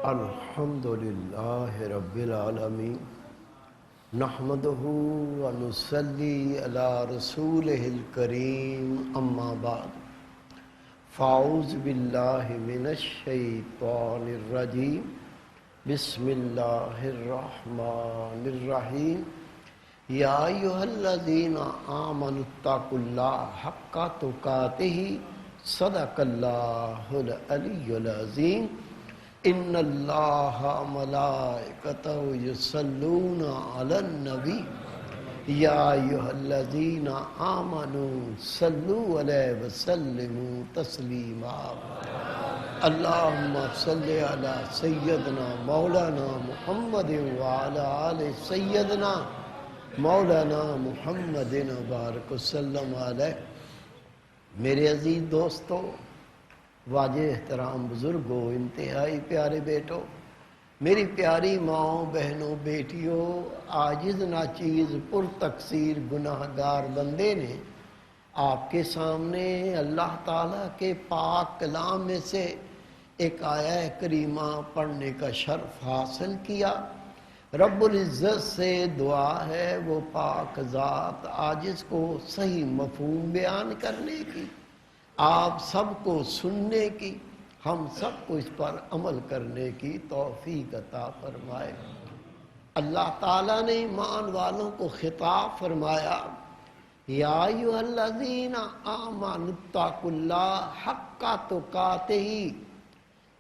الحمد للہ رب العالمین نحمدہ ونصلی علی رسولہ الکریم اما بعد فاعوذ باللہ من الشیطان الرجیم بسم اللہ الرحمن الرحیم یا ایہا الذین آمنوا اتقوا اللہ حق تقاتہ صدق اللہ العلی العظیم ان اللہ ملائکتہ یصلون علی النبی یا ایہا الذین آمنوا صلوا علیہ وسلموا تسلیما اللہم صلی علی سیدنا مولانا محمد وعلی آل سیدنا مولانا محمد وبارک وسلم علیہ۔ میرے عزیز دوستو، واجہ احترام بزرگوں، انتہائی پیارے بیٹوں، میری پیاری ماؤں، بہنوں، بیٹیوں، عاجز ناچیز پر تقصیر گناہگار بندے نے آپ کے سامنے اللہ تعالیٰ کے پاک کلام میں سے ایک آیہ کریمہ پڑھنے کا شرف حاصل کیا۔ رب العزت سے دعا ہے وہ پاک ذات عاجز کو صحیح مفہوم بیان کرنے کی، آپ سب کو سننے کی، ہم سب کو اس پر عمل کرنے کی توفیق عطا فرمائے۔ اللہ تعالیٰ نے ایمان والوں کو خطاب فرمایا، یا ایھا الذین آمنوا اتقوا اللہ حق تقاتہ،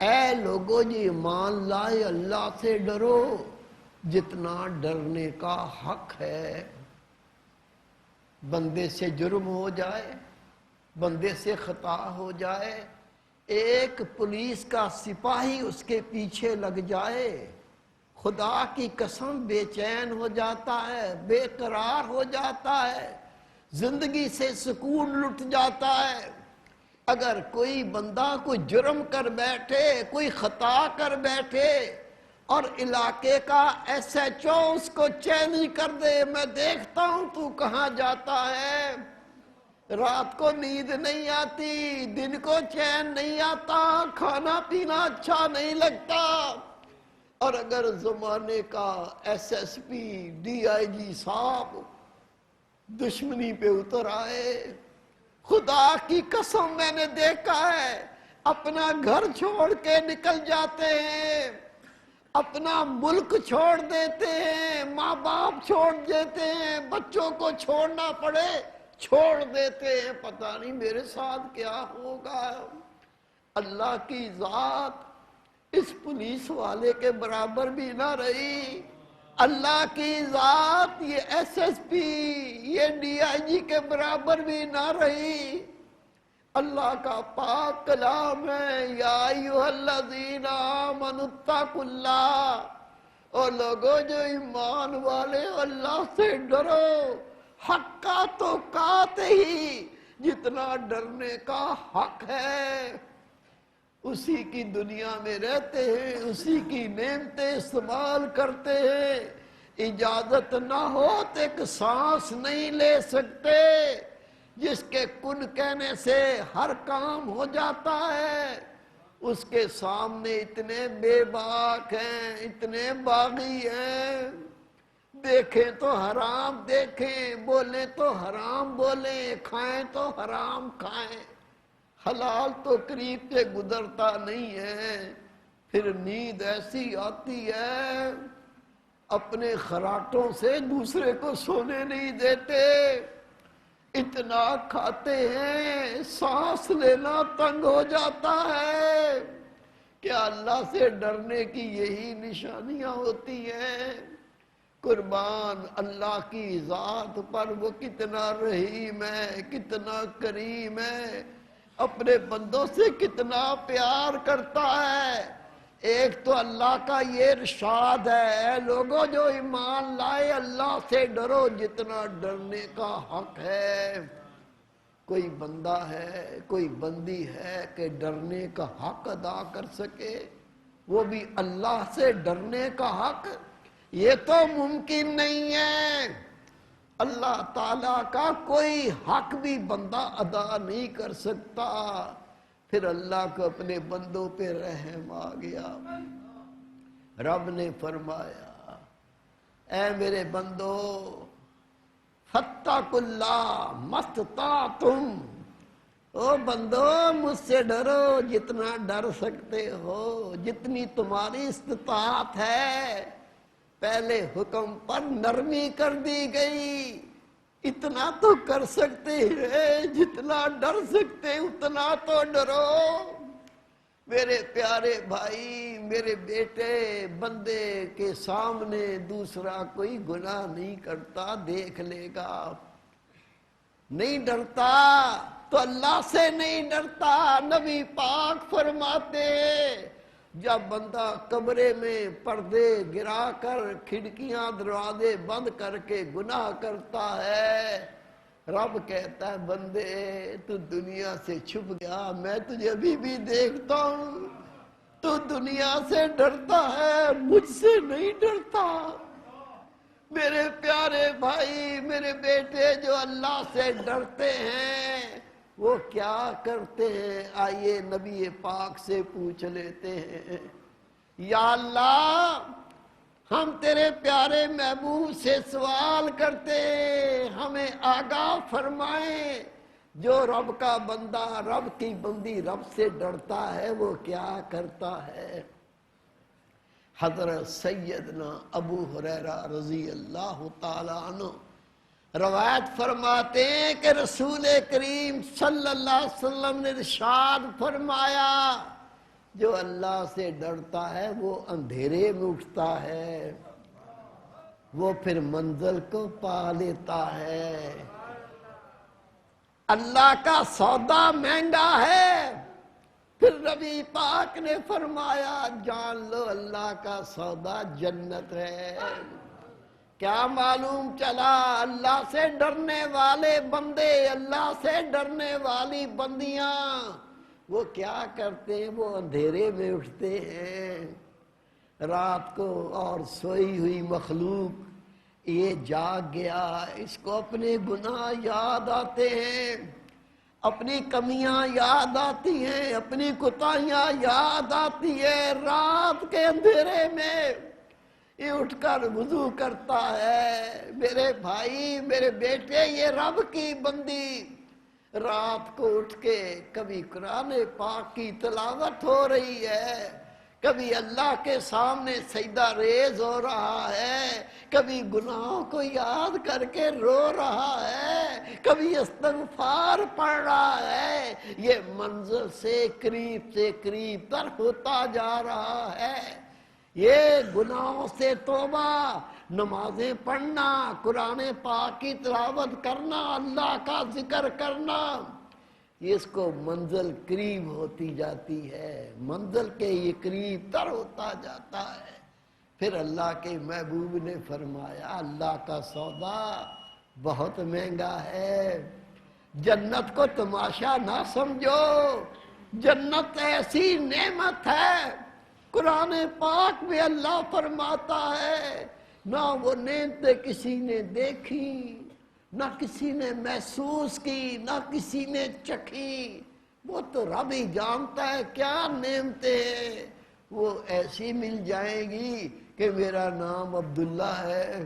اے لوگو جو ایمان لائے اللہ سے ڈرو جتنا ڈرنے کا حق ہے۔ بندے سے جرم ہو جائے، بندے سے خطا ہو جائے، ایک پولیس کا سپاہی اس کے پیچھے لگ جائے، خدا کی قسم بے چین ہو جاتا ہے، بے قرار ہو جاتا ہے، زندگی سے سکون لٹ جاتا ہے۔ اگر کوئی بندہ کوئی جرم کر بیٹھے، کوئی خطا کر بیٹھے اور علاقے کا ایس ایچ او اس کو چیلنج کر دے، میں دیکھتا ہوں تو کہاں جاتا ہے، رات کو نیند نہیں آتی، دن کو چین نہیں آتا، کھانا پینا اچھا نہیں لگتا، اور اگر زمانے کا S S P D I G صاحب دشمنی پہ اتر آئے، خدا کی قسم میں نے دیکھا ہے اپنا گھر چھوڑ کے نکل جاتے ہیں، اپنا ملک چھوڑ دیتے ہیں، ماں باپ چھوڑ دیتے ہیں، بچوں کو چھوڑنا پڑے چھوڑ دیتے ہیں، پتہ نہیں میرے ساتھ کیا ہوگا۔ اللہ کی ذات اس پولیس والے کے برابر بھی نہ رہی، اللہ کی ذات یہ ایس ایس پی، یہ ڈی آئی جی کے برابر بھی نہ رہی۔ اللہ کا پاک کلام ہے، یا ایھا الذین آمنوا اتقوا اللہ، اور لوگوں جو ایمان والے اللہ سے ڈرو حق تقاتہ ہی، جتنا ڈرنے کا حق ہے۔ اسی کی دنیا میں رہتے ہیں، اسی کی نعمتیں استعمال کرتے ہیں، اجازت نہ ہو تو ایک سانس نہیں لے سکتے، جس کے کن کہنے سے ہر کام ہو جاتا ہے، اس کے سامنے اتنے بے باک ہیں، اتنے باغی ہیں، دیکھیں تو حرام دیکھیں، بولیں تو حرام بولیں، کھائیں تو حرام کھائیں، حلال تو قریب سے گزرتا نہیں ہے۔ پھر نیند ایسی آتی ہے اپنے خراٹوں سے دوسرے کو سونے نہیں دیتے، اتنا کھاتے ہیں سانس لینا تنگ ہو جاتا ہے۔ کیا اللہ سے ڈرنے کی یہی نشانیاں ہوتی ہیں؟ قربان اللہ کی ذات پر، وہ کتنا رحیم ہے، کتنا کریم ہے، اپنے بندوں سے کتنا پیار کرتا ہے۔ ایک تو اللہ کا یہ ارشاد ہے، اے لوگوں جو ایمان لائے اللہ سے ڈرو جتنا ڈرنے کا حق ہے۔ کوئی بندہ ہے، کوئی بندی ہے کہ ڈرنے کا حق ادا کر سکے، وہ بھی اللہ سے ڈرنے کا حق؟ یہ تو ممکن نہیں ہے۔ اللہ تعالیٰ کا کوئی حق بھی بندہ ادا نہیں کر سکتا۔ پھر اللہ کو اپنے بندوں پہ رحم آ گیا، رب نے فرمایا اے میرے بندو فاتقوا اللہ مستطعتم، او بندو مجھ سے ڈرو جتنا ڈر سکتے ہو، جتنی تمہاری استطاعت ہے۔ پہلے حکم پر نرمی کر دی گئی، اتنا تو کر سکتے ہیں، جتنا ڈر سکتے اتنا تو ڈرو۔ میرے پیارے بھائی، میرے بیٹے، بندے کے سامنے دوسرا کوئی گناہ نہیں کرتا، دیکھ لے گا، نہیں ڈرتا تو اللہ سے نہیں ڈرتا۔ نبی پاک فرماتے جب بندہ کمرے میں پردے گرا کر کھڑکیاں دروازے بند کر کے گناہ کرتا ہے، رب کہتا ہے بندے تو دنیا سے چھپ گیا، میں تجھے ابھی بھی دیکھتا ہوں، تو دنیا سے ڈرتا ہے، مجھ سے نہیں ڈرتا۔ میرے پیارے بھائی، میرے بیٹے جو اللہ سے ڈرتے ہیں وہ کیا کرتے ہیں؟ آئیے نبی پاک سے پوچھ لیتے ہیں، یا اللہ ہم تیرے پیارے محبوب سے سوال کرتے ہیں، ہمیں آگاہ فرمائیں، جو رب کا بندہ، رب کی بندی رب سے ڈرتا ہے وہ کیا کرتا ہے؟ حضرت سیدنا ابو ہریرہ رضی اللہ تعالیٰ عنہ روایت فرماتے ہیں کہ رسول کریم صلی اللہ علیہ وسلم نے ارشاد فرمایا جو اللہ سے ڈرتا ہے وہ اندھیرے میں اٹھتا ہے، وہ پھر منزل کو پا لیتا ہے۔ اللہ کا سودا مہنگا ہے، پھر نبی پاک نے فرمایا جان لو اللہ کا سودا جنت ہے۔ کیا معلوم چلا؟ اللہ سے ڈرنے والے بندے، اللہ سے ڈرنے والی بندیاں وہ کیا کرتے ہیں؟ وہ اندھیرے میں اٹھتے ہیں رات کو، اور سوئی ہوئی مخلوق یہ جاگ گیا، اس کو اپنے گناہ یاد آتے ہیں، اپنی کمیاں یاد آتی ہیں، اپنی کوتاہیاں یاد آتی ہیں، رات کے اندھیرے میں یہ اٹھ کر وضو کرتا ہے۔ میرے بھائی، میرے بیٹے، یہ رب کی بندی رات کو اٹھ کے کبھی قرآن پاک کی تلاوت ہو رہی ہے، کبھی اللہ کے سامنے سجدہ ریز ہو رہا ہے، کبھی گناہوں کو یاد کر کے رو رہا ہے، کبھی استغفار پڑھ رہا ہے۔ یہ منزل سے قریب تر ہوتا جا رہا ہے۔ یہ گناہوں سے توبہ، نمازیں پڑھنا، قرآن پاک کی تلاوت کرنا، اللہ کا ذکر کرنا، اس کو منزل قریب ہوتی جاتی ہے، منزل کے یہ قریب تر ہوتا جاتا ہے۔ پھر اللہ کے محبوب نے فرمایا اللہ کا سودا بہت مہنگا ہے، جنت کو تماشا نہ سمجھو، جنت ایسی نعمت ہے، قرآن پاک میں اللہ فرماتا ہے نہ وہ نعمتیں کسی نے دیکھی، نہ کسی نے محسوس کی، نہ کسی نے چکھی، وہ تو رب ہی جانتا ہے کیا نعمتیں ہیں۔ وہ ایسی مل جائیں گی کہ میرا نام عبداللہ ہے،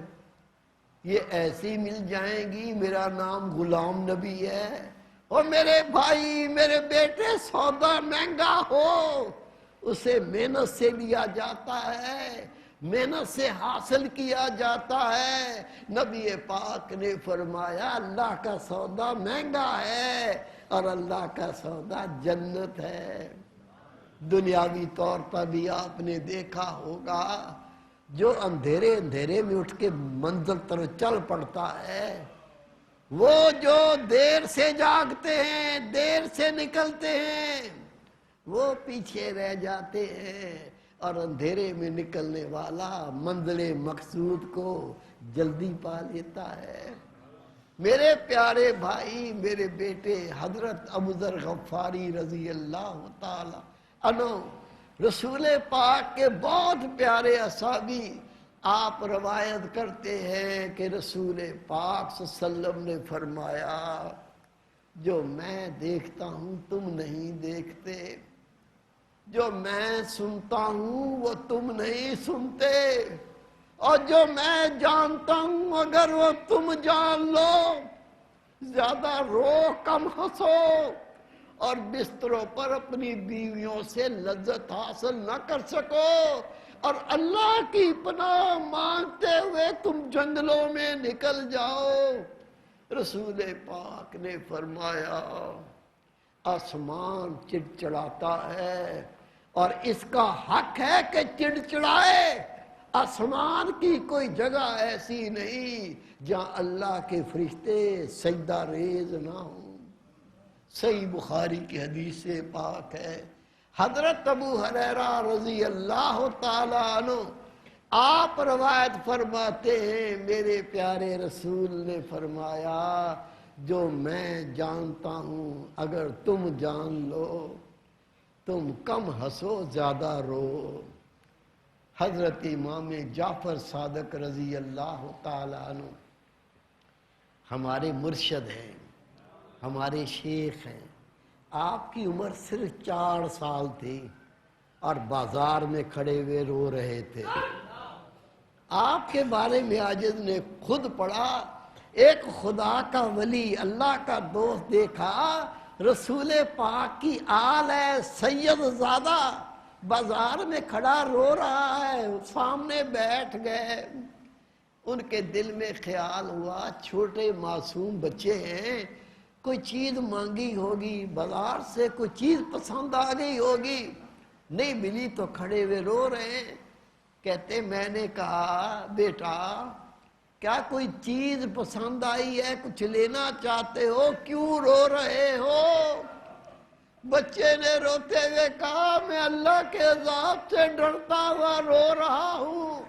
یہ ایسی مل جائیں گی میرا نام غلام نبی ہے۔ اور میرے بھائی، میرے بیٹے، سودا مہنگا ہو اسے محنت سے لیا جاتا ہے، محنت سے حاصل کیا جاتا ہے۔ نبی پاک نے فرمایا اللہ کا سودا مہنگا ہے اور اللہ کا سودا جنت ہے۔ دنیاوی طور پر بھی آپ نے دیکھا ہوگا جو اندھیرے میں اٹھ کے منزل طرف چل پڑتا ہے، وہ جو دیر سے جاگتے ہیں، دیر سے نکلتے ہیں، وہ پیچھے رہ جاتے ہیں، اور اندھیرے میں نکلنے والا منزل مقصود کو جلدی پا لیتا ہے۔ میرے پیارے بھائی، میرے بیٹے، حضرت ابوذر غفاری رضی اللہ تعالی عنہ رسول پاک کے بہت پیارے اصحابی، آپ روایت کرتے ہیں کہ رسول پاک صلی اللہ علیہ وسلم نے فرمایا جو میں دیکھتا ہوں تم نہیں دیکھتے، جو میں سنتا ہوں وہ تم نہیں سنتے، اور جو میں جانتا ہوں اگر وہ تم جان لو۔ زیادہ رو کم ہنسو، اور بستروں پر اپنی بیویوں سے لذت حاصل نہ کر سکو، اور اللہ کی پناہ مانگتے ہوئے تم جنگلوں میں نکل جاؤ۔ رسول پاک نے فرمایا آسمان چڑچڑاتا ہے، اور اس کا حق ہے کہ چڑچڑائے۔ آسمان کی کوئی جگہ ایسی نہیں جہاں اللہ کے فرشتے سجدہ ریز نہ ہوں۔ صحیح بخاری کی حدیث پاک ہے، حضرت ابو ہریرہ رضی اللہ تعالیٰ عنہ آپ روایت فرماتے ہیں میرے پیارے رسول نے فرمایا جو میں جانتا ہوں اگر تم جان لو، تم کم ہنسو زیادہ رو۔ حضرت امام جعفر صادق رضی اللہ تعالیٰ عنہ ہمارے مرشد ہیں، ہمارے شیخ ہیں۔ آپ کی عمر صرف 4 سال تھی اور بازار میں کھڑے ہوئے رو رہے تھے۔ آپ کے بارے میں عاجز نے خود پڑھا، ایک خدا کا ولی اللہ کا دوست دیکھا، رسول پاک کی آل ہے سید زادہ، بازار میں کھڑا رو رہا ہے، سامنے بیٹھ گئے۔ ان کے دل میں خیال ہوا چھوٹے معصوم بچے ہیں، کوئی چیز مانگی ہوگی، بازار سے کوئی چیز پسند آ گئی ہوگی، نہیں ملی تو کھڑے ہوئے رو رہے ہیں۔ کہتے میں نے کہا بیٹا کیا کوئی چیز پسند آئی ہے، کچھ لینا چاہتے ہو، کیوں رو رہے ہو؟ بچے نے روتے ہوئے کہا میں اللہ کے عذاب سے ڈرتا ہوا رو رہا ہوں۔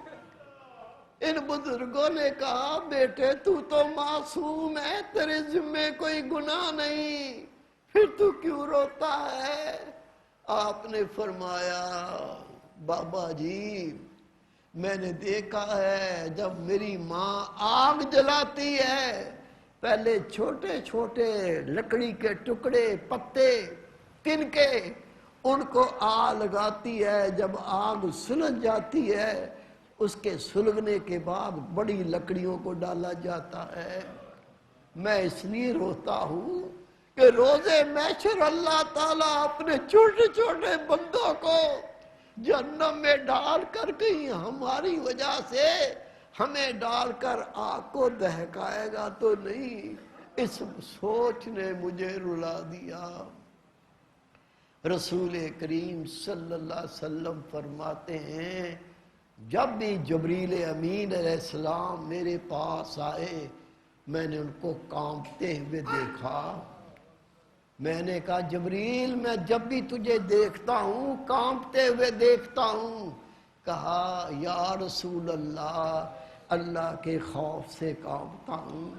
ان بزرگوں نے کہا بیٹے تو تو معصوم ہے، تیرے ذمہ کوئی گناہ نہیں، پھر تو کیوں روتا ہے؟ آپ نے فرمایا بابا جی میں نے دیکھا ہے جب میری ماں آگ جلاتی ہے، پہلے چھوٹے چھوٹے لکڑی کے ٹکڑے پتے تن کے ان کو آگ لگاتی ہے، جب آگ سلجھ جاتی ہے اس کے سلگنے کے بعد بڑی لکڑیوں کو ڈالا جاتا ہے۔ میں اس لیے روتا ہوں کہ روزے محشر اللہ تعالیٰ اپنے چھوٹے چھوٹے بندوں کو جہنم میں ڈال کر کہیں ہماری وجہ سے ہمیں ڈال کر آگ کو دہکائے گا تو نہیں۔ اس سوچ نے مجھے رلا دیا۔ رسول کریم صلی اللہ علیہ وسلم فرماتے ہیں جب بھی جبریل امین علیہ السلام میرے پاس آئے میں نے ان کو کانپتے ہوئے دیکھا۔ میں نے کہا جبریل میں جب بھی تجھے دیکھتا ہوں کانپتے ہوئے دیکھتا ہوں۔ کہا یا رسول اللہ اللہ کے خوف سے کانپتا ہوں۔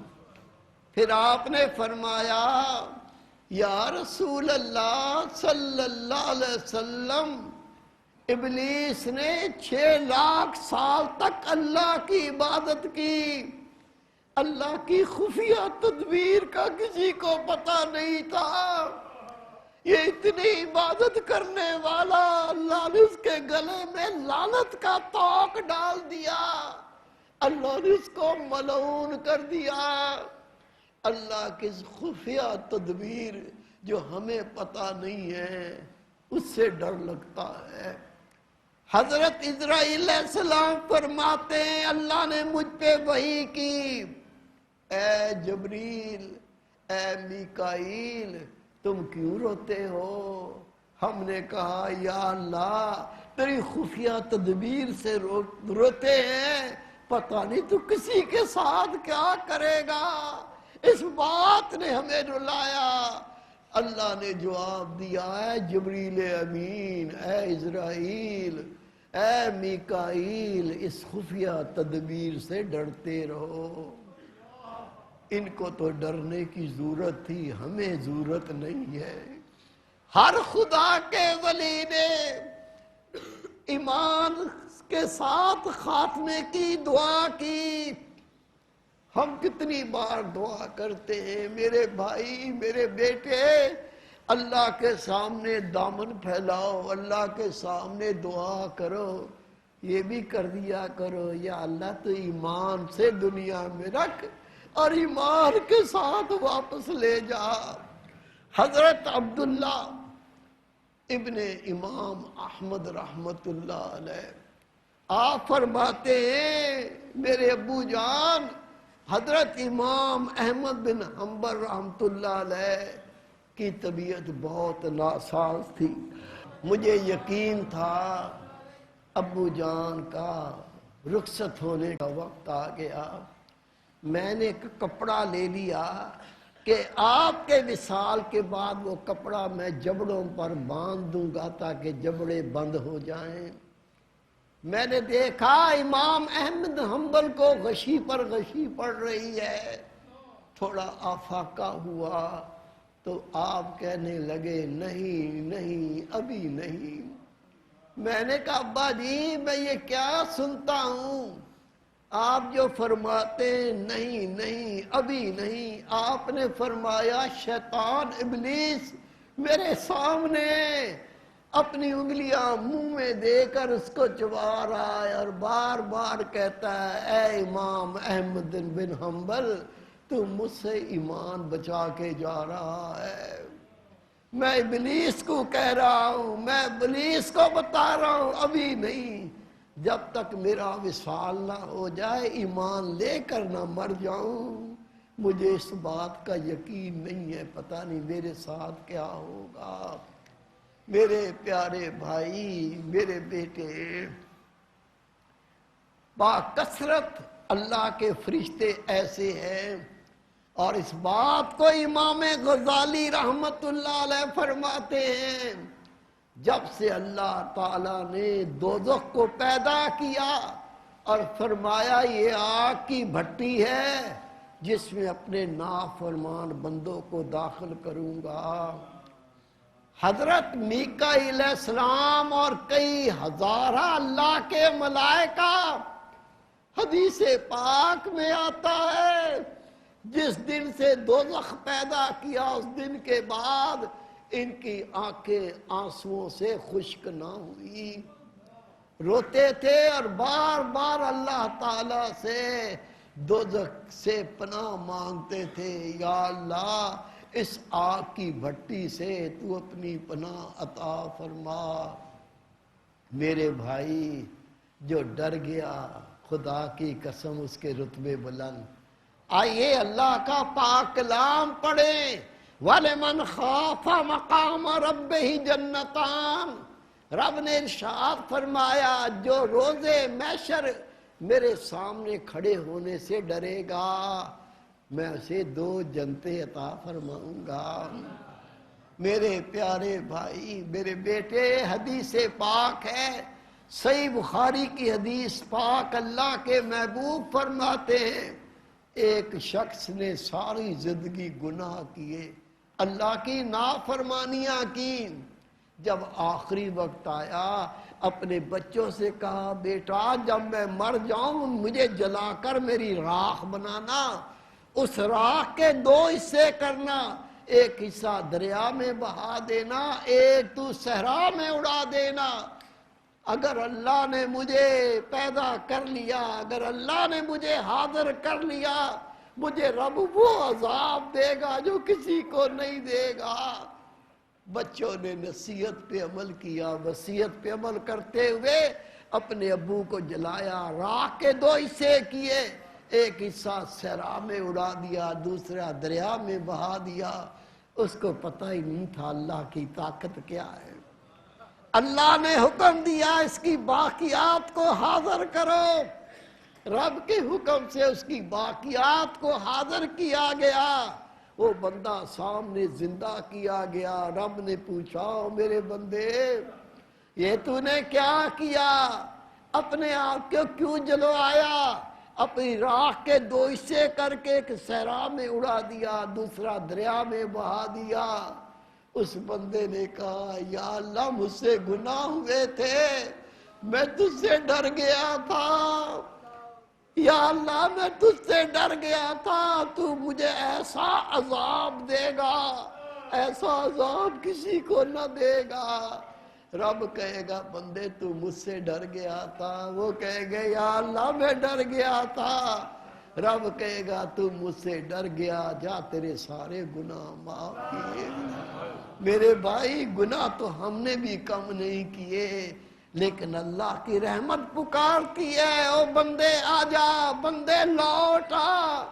پھر آپ نے فرمایا یا رسول اللہ صلی اللہ علیہ وسلم ابلیس نے 6 لاکھ سال تک اللہ کی عبادت کی، اللہ کی خفیہ تدبیر کا کسی کو پتہ نہیں تھا۔ یہ اتنی عبادت کرنے والا اللہ نے اس کے گلے میں لعنت کا توق ڈال دیا، اللہ نے اس کو ملعون کر دیا۔ اللہ کی خفیہ تدبیر جو ہمیں پتہ نہیں ہے اس سے ڈر لگتا ہے۔ حضرت اسرائیل علیہ السلام فرماتے ہیں اللہ نے مجھ پہ وحی کی اے جبریل اے میکائیل تم کیوں روتے ہو؟ ہم نے کہا یا اللہ تیری خفیہ تدبیر سے روتے ہیں، پتہ نہیں تو کسی کے ساتھ کیا کرے گا۔ اس بات نے ہمیں رلایا۔ اللہ نے جواب دیا ہے جبریل امین اے اسرائیل اے میکائیل اس خفیہ تدبیر سے ڈرتے رہو۔ ان کو تو ڈرنے کی ضرورت تھی، ہمیں ضرورت نہیں ہے۔ ہر خدا کے ولی نے ایمان کے ساتھ خاتمے کی دعا کی۔ ہم کتنی بار دعا کرتے ہیں میرے بھائی میرے بیٹے اللہ کے سامنے دامن پھیلاؤ، اللہ کے سامنے دعا کرو، یہ بھی کر دیا کرو، یا اللہ تو ایمان سے دنیا میں رکھ اور ایمان کے ساتھ واپس لے جا۔ حضرت عبداللہ ابن امام احمد رحمت اللہ علیہ آپ فرماتے ہیں، میرے ابو جان حضرت امام احمد بن حنبل رحمت اللہ علیہ کی طبیعت بہت ناساز تھی۔ مجھے یقین تھا ابو جان کا رخصت ہونے کا وقت آ گیا۔ میں نے ایک کپڑا لے لیا کہ آپ کے وصال کے بعد وہ کپڑا میں جبڑوں پر باندھ دوں گا تاکہ جبڑے بند ہو جائیں۔ میں نے دیکھا امام احمد حنبل کو غشی پر غشی پڑ رہی ہے، تھوڑا آفاقہ ہوا تو آپ کہنے لگے نہیں نہیں ابھی نہیں۔ میں نے کہا ابا جی میں یہ کیا سنتا ہوں، آپ جو فرماتے ہیں نہیں نہیں ابھی نہیں، آپ نے فرمایا شیطان ابلیس میرے سامنے اپنی انگلیاں منہ میں دے کر اس کو چبا رہا ہے اور بار بار کہتا ہے اے امام احمد بن حنبل تو مجھ سے ایمان بچا کے جا رہا ہے۔ میں ابلیس کو کہہ رہا ہوں، میں ابلیس کو بتا رہا ہوں ابھی نہیں، جب تک میرا وصال نہ ہو جائے ایمان لے کر نہ مر جاؤں۔ مجھے اس بات کا یقین نہیں ہے، پتہ نہیں میرے ساتھ کیا ہوگا۔ میرے پیارے بھائی، میرے بیٹے، با کثرت اللہ کے فرشتے ایسے ہیں، اور اس بات کو امام غزالی رحمت اللہ علیہ فرماتے ہیں، جب سے اللہ تعالیٰ نے دوزخ کو پیدا کیا اور فرمایا یہ آگ کی بھٹی ہے جس میں اپنے نافرمان بندوں کو داخل کروں گا، حضرت میکائیل علیہ السلام اور کئی ہزارہ اللہ کے ملائکہ، حدیث پاک میں آتا ہے جس دن سے دوزخ پیدا کیا اس دن کے بعد ان کی آنکھیں آنسوؤں سے خشک نہ ہوئی، روتے تھے اور بار بار اللہ تعالیٰ سے دوزخ سے پناہ مانگتے تھے، یا اللہ اس آگ کی بھٹی سے تو اپنی پناہ عطا فرما۔ میرے بھائی، جو ڈر گیا خدا کی قسم اس کے رتبے بلند۔ آئیے اللہ کا پاک کلام پڑھیں، وَلِمَنْ خَافَ مَقَامَ رَبِّهِ جَنَّتَانِ۔ رب نے ارشاد فرمایا جو روزے محشر میرے سامنے کھڑے ہونے سے ڈرے گا میں اسے 2 جنتیں عطا فرماؤں گا۔ میرے پیارے بھائی، میرے بیٹے، حدیث پاک ہے، صحیح بخاری کی حدیث پاک، اللہ کے محبوب فرماتے ہیں ایک شخص نے ساری زندگی گناہ کیے، اللہ کی نافرمانیاں کی، جب آخری وقت آیا اپنے بچوں سے کہا بیٹا جب میں مر جاؤں مجھے جلا کر میری راکھ بنانا، اس راکھ کے 2 حصے کرنا، ایک حصہ دریا میں بہا دینا، ایک تو صحرا میں اڑا دینا۔ اگر اللہ نے مجھے پیدا کر لیا، اگر اللہ نے مجھے حاضر کر لیا، مجھے رب وہ عذاب دے گا جو کسی کو نہیں دے گا۔ بچوں نے نصیحت پہ عمل کیا، وصیت پہ عمل کرتے ہوئے اپنے ابو کو جلایا، راکھ کے 2 حصے کیے، ایک حصہ صحرا میں اڑا دیا، دوسرا دریا میں بہا دیا۔ اس کو پتہ ہی نہیں تھا اللہ کی طاقت کیا ہے۔ اللہ نے حکم دیا اس کی باقیات کو حاضر کرو، رب کے حکم سے اس کی باقیات کو حاضر کیا گیا، وہ بندہ سامنے زندہ کیا گیا۔ رب نے پوچھا میرے بندے یہ تو نے کیا کیا، اپنے آپ کو کیوں جلوایا، اپنی راکھ کے 2 حصے کر کے ایک صحرا میں اڑا دیا، دوسرا دریا میں بہا دیا۔ اس بندے نے کہا یا اللہ مجھ سے گناہ ہوئے تھے، میں تجھ سے ڈر گیا تھا، یا اللہ میں تجھ سے ڈر گیا تھا، تو مجھے ایسا عذاب دے گا ایسا عذاب کسی کو نہ دے گا۔ رب کہے گا بندے تو مجھ سے ڈر گیا تھا، وہ کہے گا یا اللہ میں ڈر گیا تھا۔ رب کہے گا تو مجھ سے ڈر گیا، جا تیرے سارے گناہ معاف کیے۔ میرے بھائی گناہ تو ہم نے بھی کم نہیں کیے، لیکن اللہ کی رحمت پکارتی ہے، او بندے آجا، بندے لوٹ آ،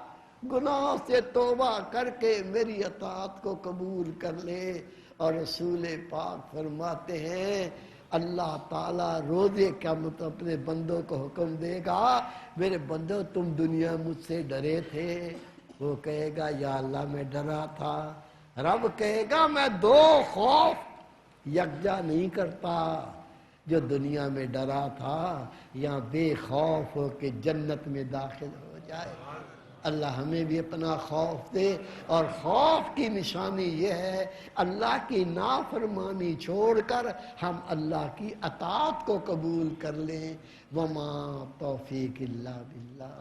گناہ سے توبہ کر کے میری اطاعت کو قبول کر لے۔ اور رسول پاک فرماتے ہیں اللہ تعالیٰ روزے قیامت اپنے بندوں کو حکم دے گا، میرے بندو تم دنیا مجھ سے ڈرے تھے؟ وہ کہے گا یا اللہ میں ڈرا تھا۔ رب کہے گا میں دو خوف یکجا نہیں کرتا، جو دنیا میں ڈرا تھا یا بے خوف ہو کے جنت میں داخل ہو جائے۔ اللہ ہمیں بھی اپنا خوف دے، اور خوف کی نشانی یہ ہے اللہ کی نافرمانی چھوڑ کر ہم اللہ کی اطاعت کو قبول کر لیں۔ وما توفیق الا باللہ۔